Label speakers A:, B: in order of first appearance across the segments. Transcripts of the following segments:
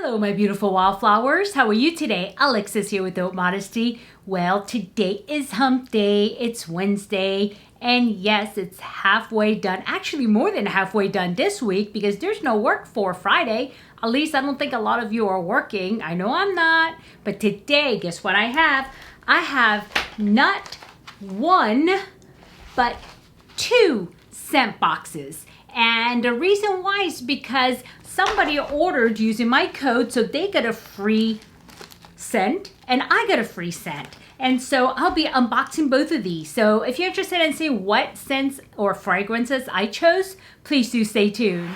A: Hello, my beautiful wildflowers. How are you today? Alexis here with Modesty. Well, today is hump day. It's Wednesday. And yes, it's halfway done. Actually, more than halfway done this week because there's no work for Friday. At least I don't think a lot of you are working. I know I'm not. But today, guess what I have? I have not one, but two scent boxes. And the reason why is because somebody ordered using my code, so they got a free scent and I got a free scent. And so I'll be unboxing both of these. So if you're interested in seeing what scents or fragrances I chose, please do stay tuned.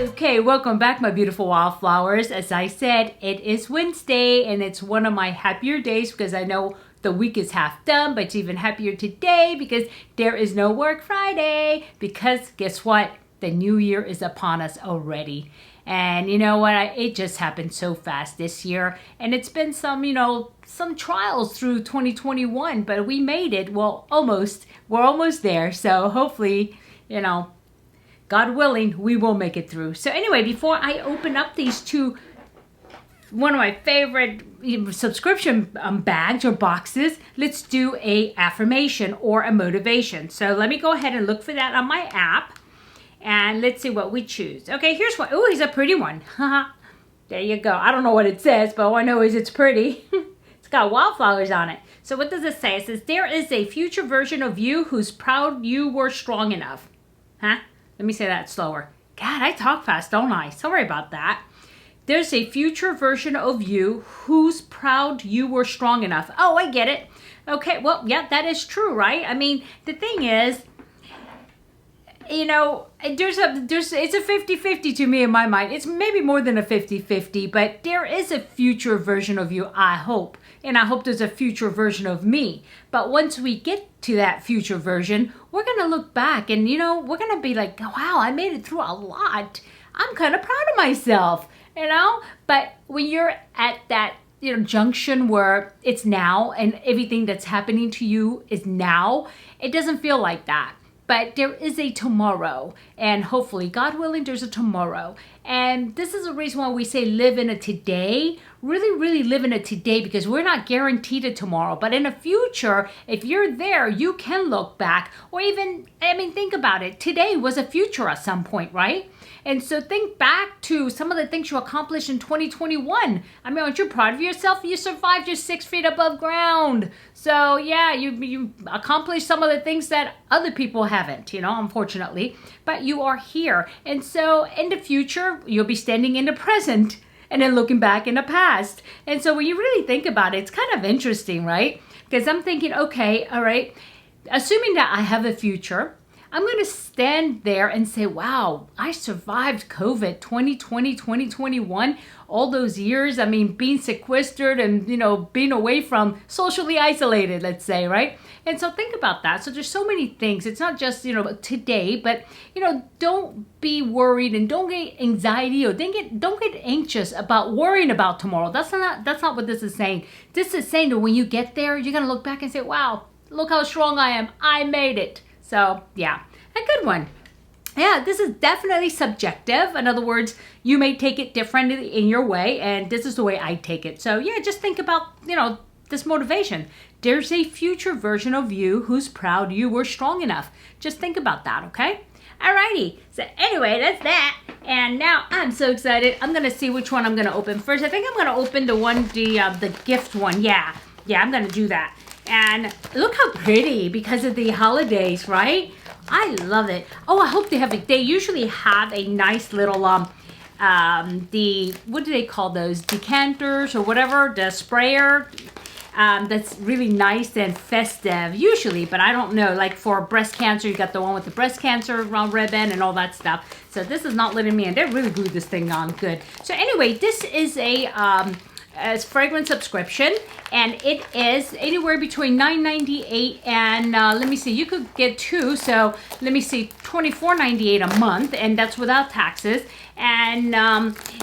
A: Okay, welcome back, my beautiful wildflowers. As I said, it is Wednesday and it's one of my happier days because I know the week is half done, but it's even happier today because there is no work Friday because guess what? The new year is upon us already. And you know what? It just happened so fast this year. And it's been some, some trials through 2021, but we made it. Well, almost. We're almost there. So hopefully, God willing, we will make it through. So anyway, before I open up these two, one of my favorite subscription bags or boxes, let's do a affirmation or a motivation. So let me go ahead and look for that on my app. And let's see what we choose. Okay, here's one. Oh, he's a pretty one. There you go. I don't know what it says, but all I know is it's pretty. It's got wildflowers on it. So what does it say? It says, there is a future version of you who's proud you were strong enough. Huh? Let me say that slower. God, I talk fast, don't I? Sorry about that. There's a future version of you who's proud you were strong enough. Oh, I get it. Okay, well, yeah, that is true, right? I mean, the thing is, it's a 50-50 to me in my mind. It's maybe more than a 50-50, but there is a future version of you, I hope. And I hope there's a future version of me. But once we get to that future version, we're going to look back and, we're going to be like, wow, I made it through a lot. I'm kind of proud of myself, But when you're at that, junction where it's now and everything that's happening to you is now, it doesn't feel like that. But there is a tomorrow, and hopefully, God willing, there's a tomorrow. And this is the reason why we say live in a today. Really, really live in a today because we're not guaranteed a tomorrow. But in the future, if you're there, you can look back or even, think about it. Today was a future at some point, right? And so think back to some of the things you accomplished in 2021. Aren't you proud of yourself? You survived, you're 6 feet above ground. So yeah, you accomplished some of the things that other people haven't, unfortunately. But you are here. And so in the future, you'll be standing in the present and then looking back in the past. And so when you really think about it, it's kind of interesting, right? Because I'm thinking, okay, all right, assuming that I have a future, I'm going to stand there and say, wow, I survived COVID 2020, 2021, all those years. Being sequestered and, being away from socially isolated, let's say, right? And so think about that. So there's so many things. It's not just, today, but, don't be worried and don't get anxiety or don't get anxious about worrying about tomorrow. That's not what this is saying. This is saying that when you get there, you're going to look back and say, wow, look how strong I am. I made it. So yeah, a good one. Yeah, this is definitely subjective. In other words, you may take it differently in your way, and this is the way I take it. So yeah, just think about, this motivation. There's a future version of you who's proud you were strong enough. Just think about that, okay? Alrighty, so anyway, that's that. And now I'm so excited. I'm gonna see which one I'm gonna open first. I think I'm gonna open the gift one. Yeah, I'm gonna do that. And look how pretty because of the holidays, right? I love it. Oh, I hope they usually have a nice little, what do they call those? Decanters or whatever, the sprayer. That's really nice and festive usually, but I don't know, like for breast cancer, you got the one with the breast cancer ribbon and all that stuff. So this is not letting me in. They really glued this thing on good. So anyway, this is a fragrance subscription, and it is anywhere between $9.98 and let me see, you could get 2, so let me see, $24.98 a month, and that's without taxes. And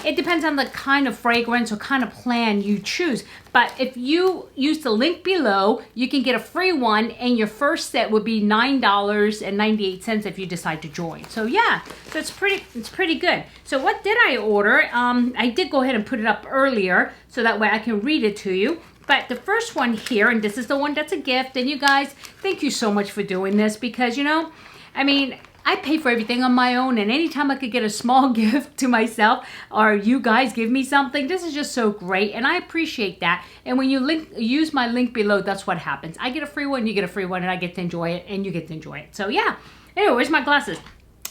A: it depends on the kind of fragrance or kind of plan you choose. But if you use the link below, you can get a free one, and your first set would be $9.98 if you decide to join. So yeah, so it's pretty good. So what did I order? I did go ahead and put it up earlier so that way I can read it to you. But the first one here, and this is the one that's a gift, and you guys, thank you so much for doing this, because you know, I mean, I pay for everything on my own, and anytime I could get a small gift to myself, or you guys give me something, this is just so great, and I appreciate that. And when you use my link below, that's what happens. I get a free one, you get a free one, and I get to enjoy it, and you get to enjoy it. So yeah. Anyway, where's my glasses?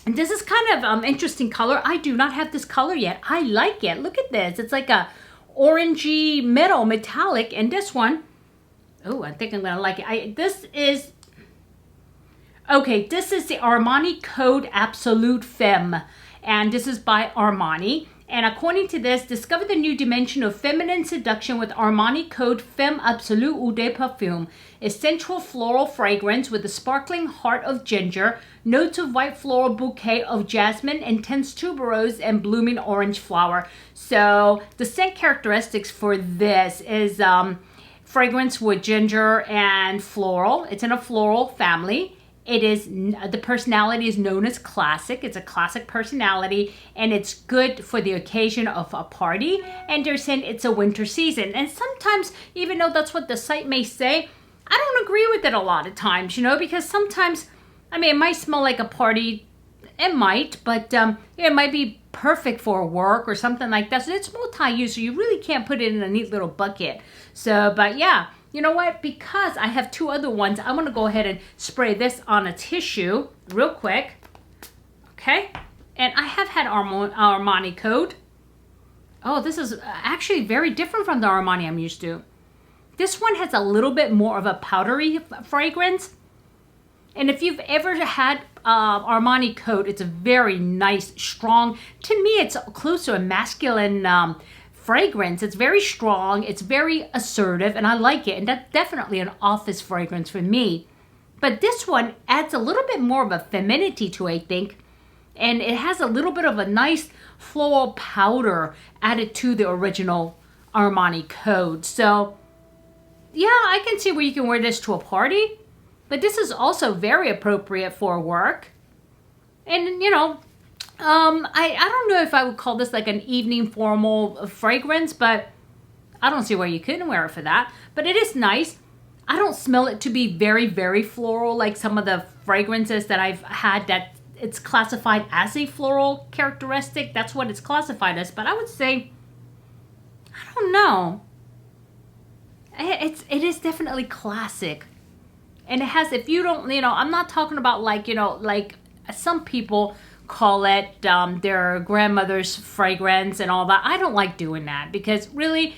A: And this is kind of interesting color. I do not have this color yet. I like it. Look at this. It's like a orangey metallic, and this one, oh, I think I'm gonna like it. This is the Armani Code Absolute Femme, and this is by Armani. And according to this, discover the new dimension of feminine seduction with Armani Code Femme Absolute Eau de Perfume. A sensual floral fragrance with a sparkling heart of ginger, notes of white floral bouquet of jasmine, intense tuberose, and blooming orange flower. So the scent characteristics for this is fragrance with ginger and floral. It's in a floral family. It is, the personality is known as classic. It's a classic personality, and it's good for the occasion of a party. And they're saying it's a winter season. And sometimes, even though that's what the site may say, I don't agree with it a lot of times, you know, because sometimes, I mean, it might smell like a party. It might, but it might be perfect for work or something like that. So it's multi-use, so you really can't put it in a neat little bucket. So, but yeah. You know what? Because I have 2 other ones, I'm going to go ahead and spray this on a tissue real quick. Okay? And I have had Armani Code. Oh, this is actually very different from the Armani I'm used to. This one has a little bit more of a powdery fragrance. And if you've ever had Armani Code, it's a very nice, strong, to me it's close to a masculine fragrance. It's very strong, it's very assertive, and I like it, and that's definitely an office fragrance for me. But this one adds a little bit more of a femininity to it, I think, and it has a little bit of a nice floral powder added to the original Armani Code. So yeah, I can see where you can wear this to a party, but this is also very appropriate for work. And you know, I don't know if I would call this like an evening formal fragrance, but I don't see why you couldn't wear it for that. But it is nice. I don't smell it to be very, very floral like some of the fragrances that I've had that it's classified as a floral characteristic. That's what it's classified as. But I would say, I don't know. It is definitely classic. And it has, if you don't, you know, I'm not talking about like, you know, like some people call it their grandmother's fragrance and all that. I don't like doing that because really,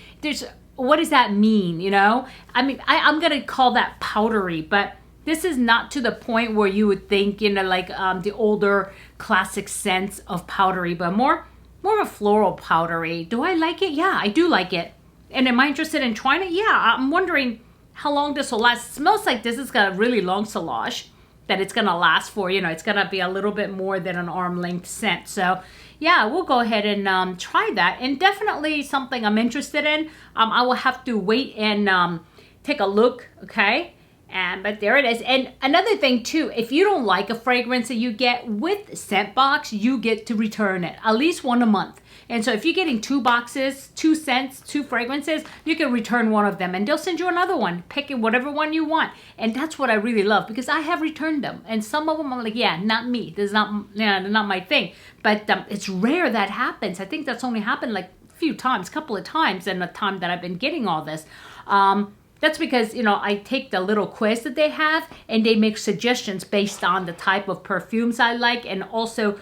A: what does that mean, you know? I mean, I'm going to call that powdery, but this is not to the point where you would think, you know, like the older classic scents of powdery, but more of a floral powdery. Do I like it? Yeah, I do like it. And am I interested in trying it? Yeah, I'm wondering how long this will last. It smells like this has got a really long silage that it's going to last for, you know, it's going to be a little bit more than an arm length scent. So yeah, we'll go ahead and try that. And definitely something I'm interested in. I will have to wait and take a look, okay? But there it is. And another thing too, if you don't like a fragrance that you get with ScentBox, you get to return it at least 1 a month. And so if you're getting 2 boxes, 2 scents, 2 fragrances, you can return one of them and they'll send you another one. Pick whatever one you want. And that's what I really love because I have returned them. And some of them I'm like, yeah, not me. This is not my thing. But it's rare that happens. I think that's only happened like a couple of times in the time that I've been getting all this. That's because, you know, I take the little quiz that they have and they make suggestions based on the type of perfumes I like and also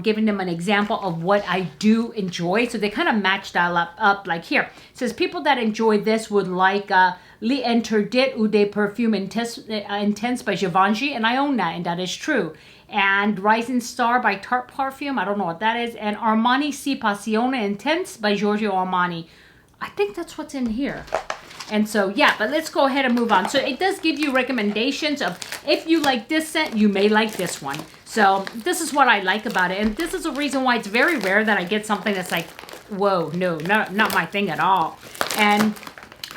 A: giving them an example of what I do enjoy. So they kind of match that up like here. It says people that enjoy this would like L'Interdit Eau de Perfume Intense by Givenchy, and I own that, and that is true. And Rising Star by Tarte Parfum, I don't know what that is. And Armani C Passionate Intense by Giorgio Armani. I think that's what's in here. And so, yeah, but let's go ahead and move on. So it does give you recommendations of if you like this scent, you may like this one. So this is what I like about it. And this is the reason why it's very rare that I get something that's like, whoa, no, not my thing at all. And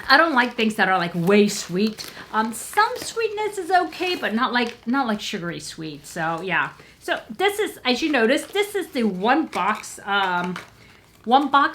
A: I don't like things that are like way sweet. Some sweetness is okay, but not like sugary sweet. So yeah. So this is, as you notice, this is the one box,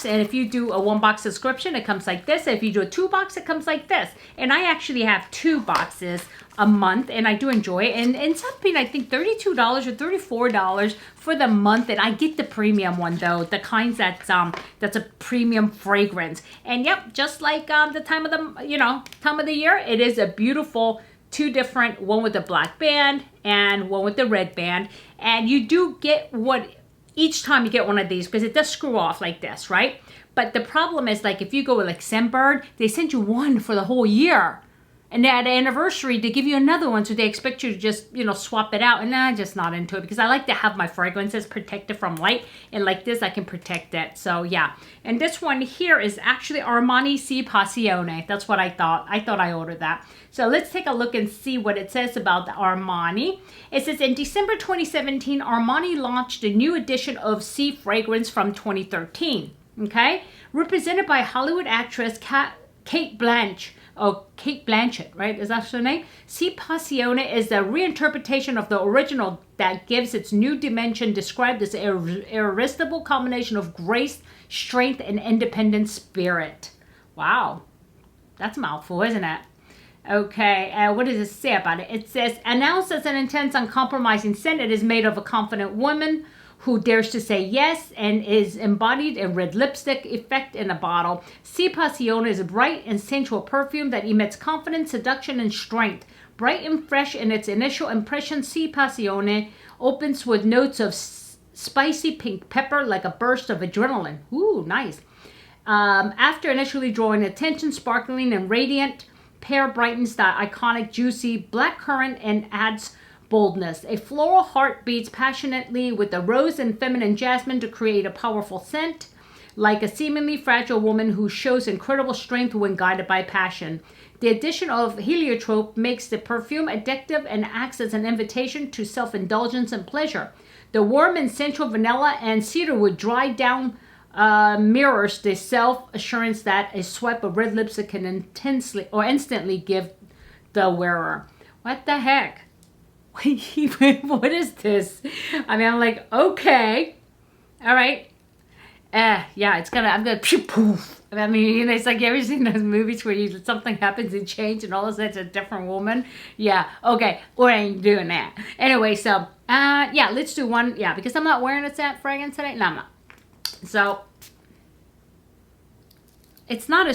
A: and if you do a 1-box subscription, it comes like this. If you do a 2-box, it comes like this. And I actually have 2 boxes a month, and I do enjoy it. And it's something, I think $32 or $34 for the month. And I get the premium one though, the kinds that's a premium fragrance. And yep, just like the time of the year, it is a beautiful 2 different, one with the black band and one with the red band. And you do get each time you get one of these, because it does screw off like this, right? But the problem is, like, if you go with like Scentbird, they send you one for the whole year. And at the anniversary, they give you another one, so they expect you to just, swap it out. And I'm just not into it, because I like to have my fragrances protected from light. And like this, I can protect it. So yeah. And this one here is actually Armani C Passionate. That's what I thought. I thought I ordered that. So let's take a look and see what it says about the Armani. It says, in December 2017, Armani launched a new edition of C fragrance from 2013. Okay? Represented by Hollywood actress Kate Blanchett, right? Is that her name? C Passionate is a reinterpretation of the original that gives its new dimension, described as an irresistible combination of grace, strength, and independent spirit. Wow. That's a mouthful, isn't it? Okay, what does it say about it? It says, announced as an intense, uncompromising scent, it is made of a confident woman who dares to say yes and is embodied in red lipstick effect in a bottle. C Passionate is a bright and sensual perfume that emits confidence, seduction, and strength. Bright and fresh in its initial impression, C Passionate opens with notes of spicy pink pepper like a burst of adrenaline. Ooh, nice. After initially drawing attention, sparkling and radiant, pear brightens the iconic juicy black currant and adds boldness. A floral heart beats passionately with the rose and feminine jasmine to create a powerful scent, like a seemingly fragile woman who shows incredible strength when guided by passion. The addition of heliotrope makes the perfume addictive and acts as an invitation to self-indulgence and pleasure. The warm and sensual vanilla and cedarwood dried down mirrors the self-assurance that a swipe of red lipstick can instantly give the wearer. What the heck? What is this? I mean, I'm like, okay, all right. Yeah, I'm gonna poof. I mean, it's like, you ever seen those movies where something happens and change and all of a sudden it's a different woman? Yeah, okay, we ain't doing that. Anyway, so, yeah, let's do one. Yeah, because I'm not wearing a scent fragrance today. No, I'm not. So, it's not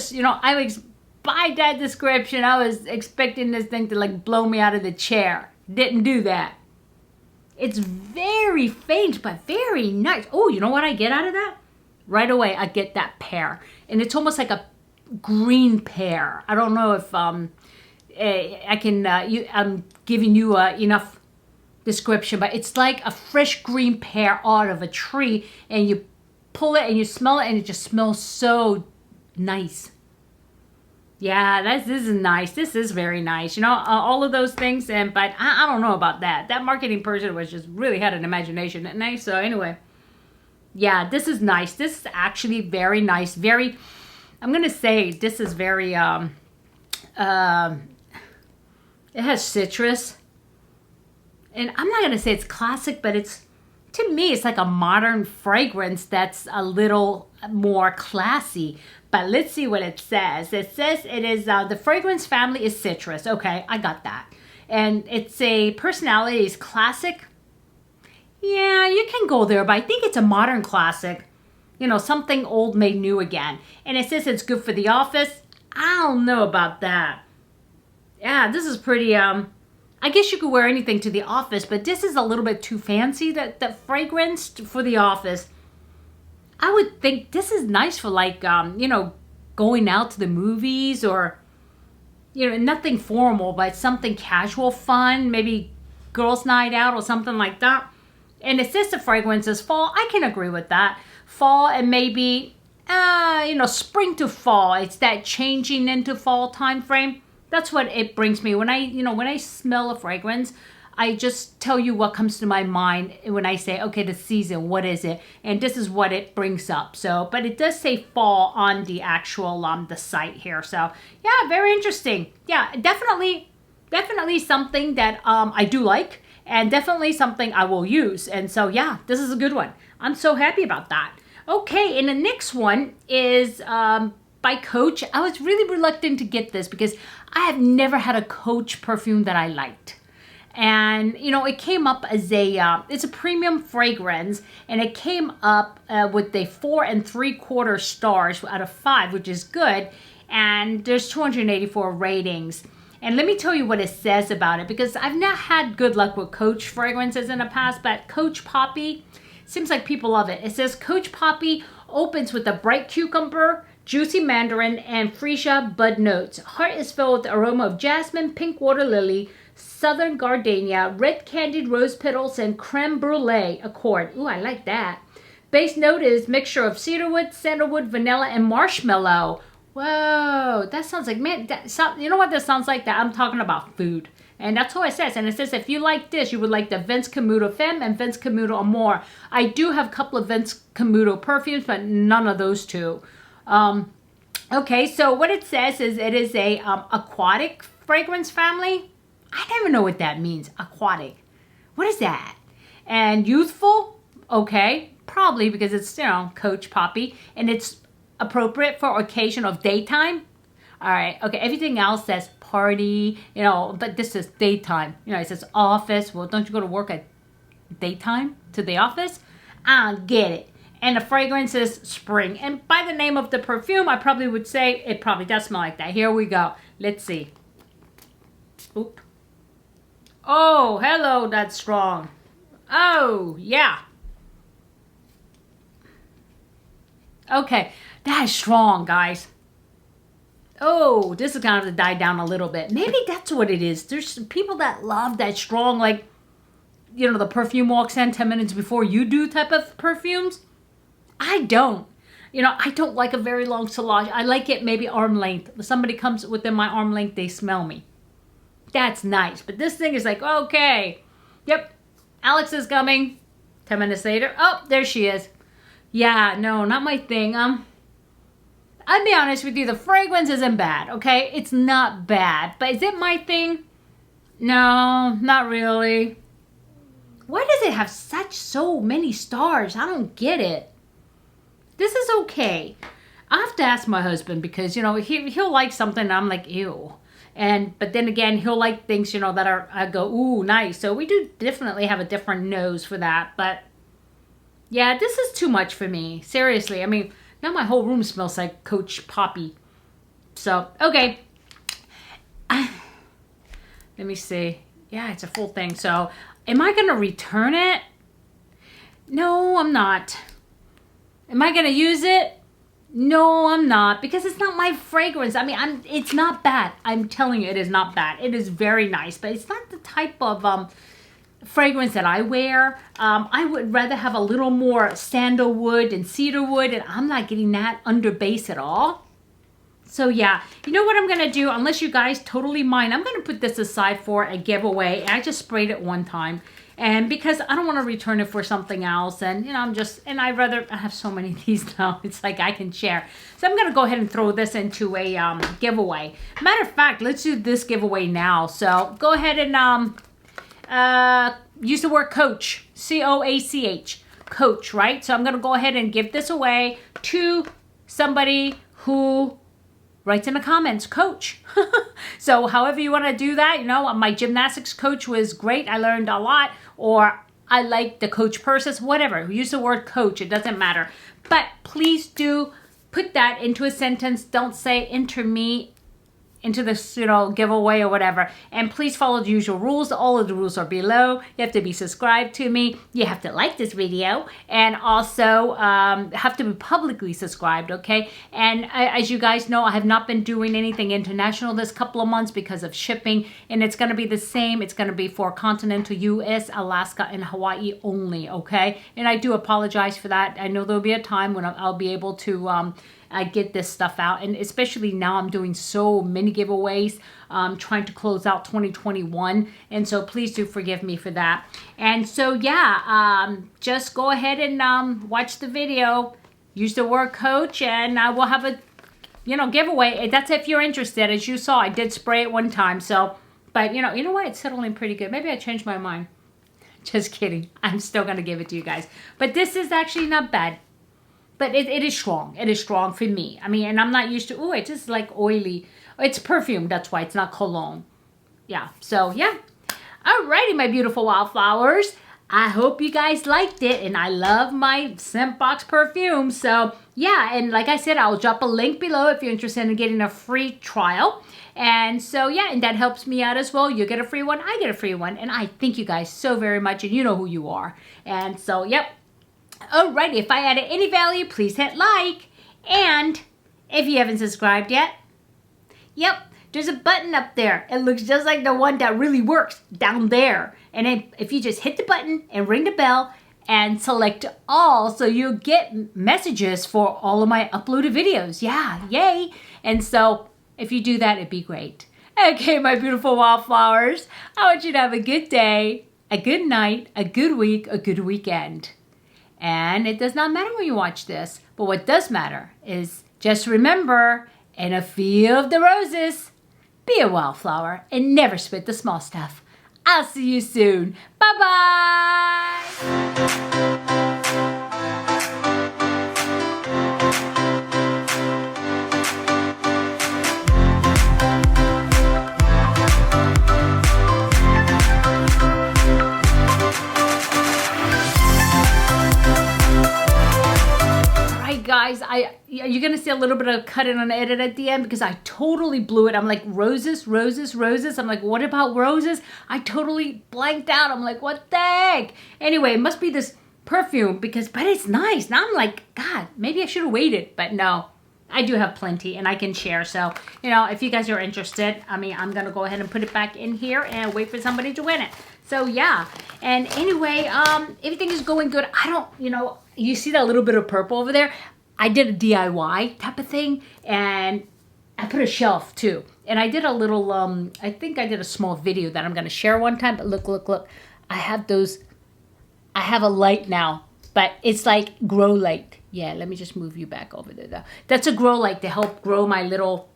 A: by that description, I was expecting this thing to like blow me out of the chair. Didn't do that. It's very faint, but very nice. Oh, you know what I get out of that? Right away, I get that pear. And it's almost like a green pear. I don't know if I'm giving you enough description, but it's like a fresh green pear out of a tree, and you pull it and you smell it, and it just smells so nice. Yeah, this is nice. This is very nice. All of those things, but I don't know about that. That marketing person was just really had an imagination, didn't they? So anyway, yeah, this is nice. This is actually very nice. Very, I'm gonna say this is very it has citrus, and I'm not gonna say it's classic, but to me it's like a modern fragrance that's a little more classy. But let's see what it says. It says it is, the fragrance family is citrus. Okay, I got that. And it's a personality is classic. Yeah, you can go there, but I think it's a modern classic. Something old made new again. And it says it's good for the office. I don't know about that. Yeah, this is pretty, I guess you could wear anything to the office, but this is a little bit too fancy, that fragrance for the office. I would think this is nice for like, going out to the movies or, nothing formal, but something casual, fun, maybe girls' night out or something like that. And it says the fragrance is fall. I can agree with that. Fall and maybe spring to fall. It's that changing into fall time frame. That's what it brings me. When I smell a fragrance, I just tell you what comes to my mind when I say, okay, the season, what is it? And this is what it brings up. So, but it does say fall on the actual, the site here. So yeah, very interesting. Yeah, definitely something that I do like, and definitely something I will use. And so yeah, this is a good one. I'm so happy about that. Okay, and the next one is by Coach. I was really reluctant to get this because I have never had a Coach perfume that I liked. And, it came up as it's a premium fragrance, and it came up with a 4 3/4 stars out of 5, which is good. And there's 284 ratings. And let me tell you what it says about it, because I've not had good luck with Coach fragrances in the past, but Coach Poppy, seems like people love it. It says Coach Poppy opens with a bright cucumber, juicy mandarin, and freesia bud notes. Heart is filled with the aroma of jasmine, pink water lily, southern gardenia, red candied rose petals, and creme brulee accord. Ooh, I like that. Base note is mixture of cedarwood, sandalwood, vanilla, and marshmallow. Whoa, that sounds like, man, you know what that sounds like? That I'm talking about food. And that's what it says. And it says if you like this, you would like the Vince Camuto Femme and Vince Camuto Amore. I do have a couple of Vince Camuto perfumes, but none of those two. Okay, so what it says is it is a aquatic fragrance family. I don't even know what that means, aquatic. What is that? And youthful? Okay, probably because it's, Coach Poppy. And it's appropriate for occasion of daytime. All right, okay, everything else says party, but this is daytime. It says office. Well, don't you go to work at daytime to the office? I don't get it. And the fragrance is spring. And by the name of the perfume, I probably would say it probably does smell like that. Here we go. Let's see. Oop. Oh, hello, that's strong. Oh, yeah. Okay, that is strong, guys. Oh, this is going to have to die down a little bit. Maybe that's what it is. There's people that love that strong, like, the perfume walks in 10 minutes before you do type of perfumes. I don't. I don't like a very long sillage. I like it maybe arm length. If somebody comes within my arm length, they smell me. That's nice. But this thing is like, okay. Yep. Alex is coming. 10 minutes later. Oh, there she is. Yeah, no, not my thing. I'll be honest with you, the fragrance isn't bad, okay? It's not bad. But is it my thing? No, not really. Why does it have so many stars? I don't get it. This is okay. I have to ask my husband because, he'll like something and I'm like, ew. But then again, he'll like things, that are, I go, ooh, nice. So we do definitely have a different nose for that. But yeah, this is too much for me. Seriously. I mean, now my whole room smells like Coach Poppy. So, okay. Let me see. Yeah, it's a full thing. So, am I going to return it? No, I'm not. Am I going to use it? No, I'm not, because it's not my fragrance. I mean, it's not bad. I'm telling you, it is not bad. It is very nice, but it's not the type of fragrance that I wear. I would rather have a little more sandalwood and cedarwood, and I'm not getting that under base at all. So yeah, you know what I'm going to do, unless you guys totally mind, I'm going to put this aside for a giveaway. I just sprayed it one time. And because I don't want to return it for something else. And, I have so many of these now. It's like I can share. So I'm going to go ahead and throw this into a giveaway. Matter of fact, let's do this giveaway now. So go ahead and use the word coach, C-O-A-C-H, coach, right? So I'm going to go ahead and give this away to somebody who writes in the comments, coach. So however you want to do that, my gymnastics coach was great. I learned a lot. Or I like the coach purses, whatever. Use the word coach. It doesn't matter. But please do put that into a sentence. Don't say enter me into this, you know, giveaway or whatever. And please follow the usual rules. All of the rules are below. You have to be subscribed to me. You have to like this video, and also have to be publicly subscribed, okay? And as you guys know, I have not been doing anything international this couple of months because of shipping, and it's going to be the same. It's going to be for continental US, Alaska, and Hawaii only, okay? And I do apologize for that. I know there'll be a time when I'll be able to get this stuff out, and especially now I'm doing so many giveaways, trying to close out 2021, and so please do forgive me for that. And so yeah, just go ahead and watch the video, use the word coach, and I will have a, you know, giveaway. That's if you're interested. As you saw, I did spray it one time, so, but you know what, it's settling pretty good. Maybe I changed my mind. Just kidding. I'm still gonna give it to you guys, but this is actually not bad. But it is strong. It is strong for me. I mean, and I'm not used to, oh, it's just like oily. It's perfume. That's why it's not cologne. Yeah. So, yeah. Alrighty, my beautiful wildflowers. I hope you guys liked it. And I love my ScentBox perfume. So, yeah. And like I said, I'll drop a link below if you're interested in getting a free trial. And so, yeah, and that helps me out as well. You get a free one. I get a free one. And I thank you guys so very much. And you know who you are. And so, yep. Alrighty, if I added any value, please hit like. And if you haven't subscribed yet, yep, there's a button up there. It looks just like the one that really works down there. And then if you just hit the button and ring the bell and select all, so you'll get messages for all of my uploaded videos. Yeah, yay. And so if you do that, it'd be great. Okay, my beautiful wildflowers, I want you to have a good day, a good night, a good week, a good weekend. And it does not matter when you watch this, but what does matter is just remember, in a field of the roses, be a wildflower and never spit the small stuff. I'll see you soon. Bye-bye. Guys, you're gonna see a little bit of cut in on edit at the end because I totally blew it. I'm like, roses, roses, roses. I'm like, what about roses? I totally blanked out. I'm like, what the heck? Anyway, it must be this perfume because, but it's nice. Now I'm like, God, maybe I should have waited, but no, I do have plenty and I can share. So, you know, if you guys are interested, I mean, I'm gonna go ahead and put it back in here and wait for somebody to win it. So yeah, and anyway, everything is going good. I don't, you know, you see that little bit of purple over there? I did a DIY type of thing, and I put a shelf too. And I did a little, I think I did a small video that I'm going to share one time, but look, look, look. I have those, I have a light now, but it's like grow light. Yeah, let me just move you back over there though. That's a grow light to help grow my little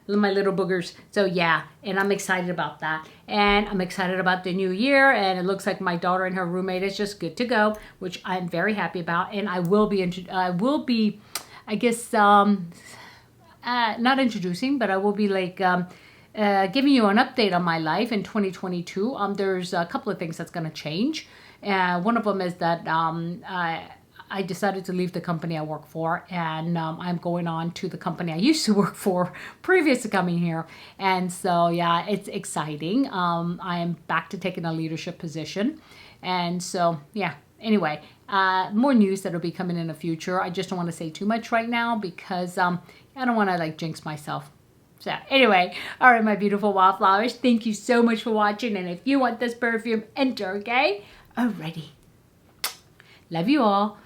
A: boogers. So yeah, and I'm excited about that. And I'm excited about the new year, and it looks like my daughter and her roommate is just good to go, which I'm very happy about. And I will be, I guess, not introducing, but I will be like giving you an update on my life in 2022. There's a couple of things that's going to change. One of them is that I decided to leave the company I work for, and I'm going on to the company I used to work for previous to coming here. And so, yeah, it's exciting. I am back to taking a leadership position. And so, yeah, anyway, more news that'll be coming in the future. I just don't want to say too much right now because I don't want to like jinx myself. So anyway, all right, my beautiful wildflowers, thank you so much for watching. And if you want this perfume, enter, okay? Alrighty. Love you all.